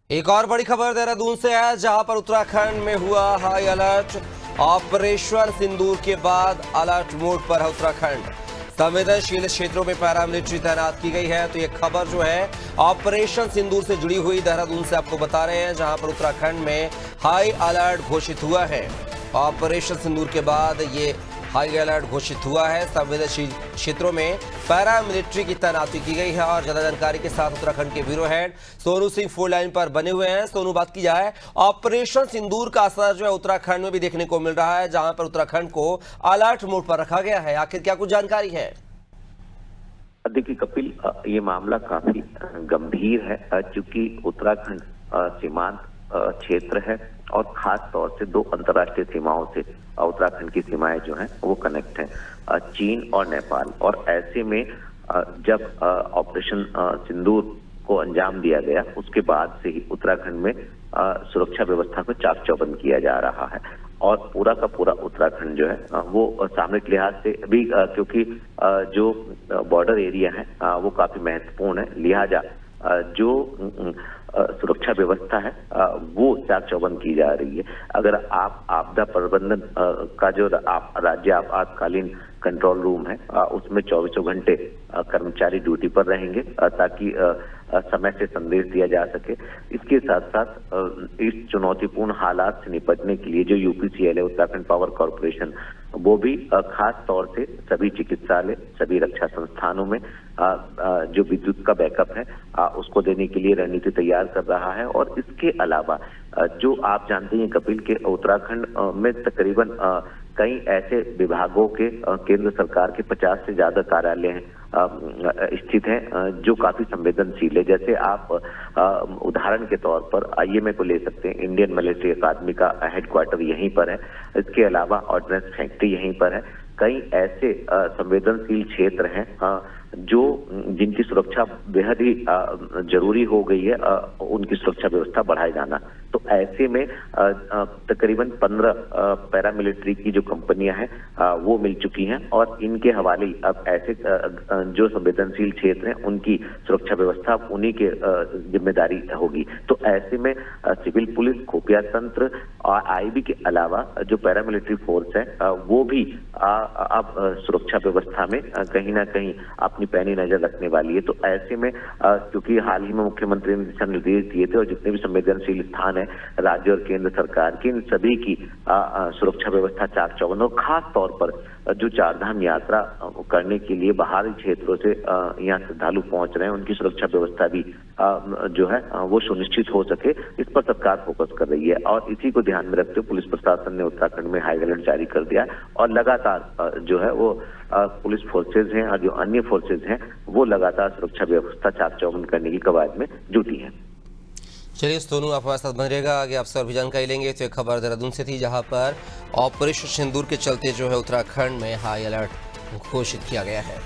एक और बड़ी खबर देहरादून से है, जहां पर उत्तराखंड में हुआ हाई अलर्ट। ऑपरेशन सिंदूर के बाद अलर्ट मोड पर है उत्तराखंड। संवेदनशील क्षेत्रों में पैरामिलिट्री तैनात की गई है। तो ये खबर जो है ऑपरेशन सिंदूर से जुड़ी हुई देहरादून से आपको बता रहे हैं, जहां पर उत्तराखंड में हाई अलर्ट घोषित हुआ है। ऑपरेशन सिंदूर के बाद ये हाई अलर्ट घोषित हुआ है। संवेदनशील क्षेत्रों में पैरामिलिट्री की तैनाती की गई है। और ज्यादा जानकारी के साथ उत्तराखंड के bureau head Sonu Singh phone line पर बने हुए हैं। सोनू, बात की जाए, ऑपरेशन सिंदूर का असर जो है उत्तराखंड में भी देखने को मिल रहा है, जहां पर उत्तराखंड को अलर्ट मोड पर रखा गया है। आखिर क्या कुछ जानकारी है? देखिए कपिल, ये मामला काफी गंभीर है, चूंकि उत्तराखंड सीमांत क्षेत्र है और खास तौर से दो अंतर्राष्ट्रीय सीमाओं से उत्तराखंड की सीमाएं जो हैं वो कनेक्ट हैं, चीन और नेपाल। और ऐसे में जब ऑपरेशन सिंदूर को अंजाम दिया गया, उसके बाद से ही उत्तराखंड में सुरक्षा व्यवस्था को चाक चौबंद किया जा रहा है। और पूरा का पूरा उत्तराखंड जो है वो सामरिक लिहाज से भी, क्योंकि जो बॉर्डर एरिया है वो काफी महत्वपूर्ण है, लिहाजा जो सुरक्षा व्यवस्था है वो चाक चौबंद की जा रही है। अगर आप आपदा प्रबंधन का जो राज्य आपातकालीन कंट्रोल रूम है, उसमें 24 घंटे कर्मचारी ड्यूटी पर रहेंगे, ताकि समय से संदेश दिया जा सके। इसके साथ साथ इस चुनौतीपूर्ण हालात से निपटने के लिए जो यूपीसीएल है, उत्तराखंड पावर कॉर्पोरेशन, वो भी खास तौर से सभी चिकित्सालय, सभी रक्षा संस्थानों में जो विद्युत का बैकअप है उसको देने के लिए रणनीति तैयार कर रहा है। और इसके अलावा जो आप जानते हैं कपिल के उत्तराखंड में तकरीबन कई ऐसे विभागों के केंद्र सरकार के 50 से ज्यादा कार्यालय स्थित हैं जो काफी संवेदनशील है। जैसे आप उदाहरण के तौर पर आईएमए को ले सकते हैं, इंडियन मिलिट्री अकादमी का हेडक्वार्टर यहीं पर है। इसके अलावा ऑर्डिनेंस फैक्ट्री यहीं पर है। कई ऐसे संवेदनशील क्षेत्र हैं जो जिनकी सुरक्षा बेहद ही जरूरी हो गई है, उनकी सुरक्षा व्यवस्था बढ़ाए जाना। तो ऐसे में तकरीबन 15 पैरामिलिट्री की जो कंपनियां हैं वो मिल चुकी हैं, और इनके हवाले अब ऐसे जो संवेदनशील क्षेत्र हैं उनकी सुरक्षा व्यवस्था उन्हीं के जिम्मेदारी होगी। तो ऐसे में सिविल पुलिस, खुफिया तंत्र और आईबी के अलावा जो पैरामिलिट्री फोर्स है वो भी अब सुरक्षा व्यवस्था में कहीं ना कहीं अपनी पैनी नजर रखने वाली है। तो ऐसे में क्योंकि हाल ही में मुख्यमंत्री ने दिशा निर्देश दिए थे, और जितने भी संवेदनशील स्थान है राज्य और केंद्र सरकार की, इन सभी की सुरक्षा व्यवस्था चाक चौबंद, और खास तौर पर जो चारधाम यात्रा करने के लिए बाहरी क्षेत्रों से यहाँ श्रद्धालु पहुंच रहे हैं, उनकी सुरक्षा व्यवस्था भी जो है वो सुनिश्चित हो सके, इस पर सरकार फोकस कर रही है। और इसी को ध्यान में रखते हुए पुलिस प्रशासन ने उत्तराखंड में हाई अलर्ट जारी कर दिया, और लगातार जो है वो पुलिस फोर्सेज हैं और जो अन्य फोर्सेज हैं वो लगातार सुरक्षा व्यवस्था चाक चौबंद करने की कवायद में जुटी है। चलिए सोनू, आप हमारे साथ बने रहेगा, आगे आपसे और भी जानकारी लेंगे। तो एक खबर देहरादून से थी, जहां पर ऑपरेशन सिंदूर के चलते जो है उत्तराखंड में हाई अलर्ट घोषित किया गया है।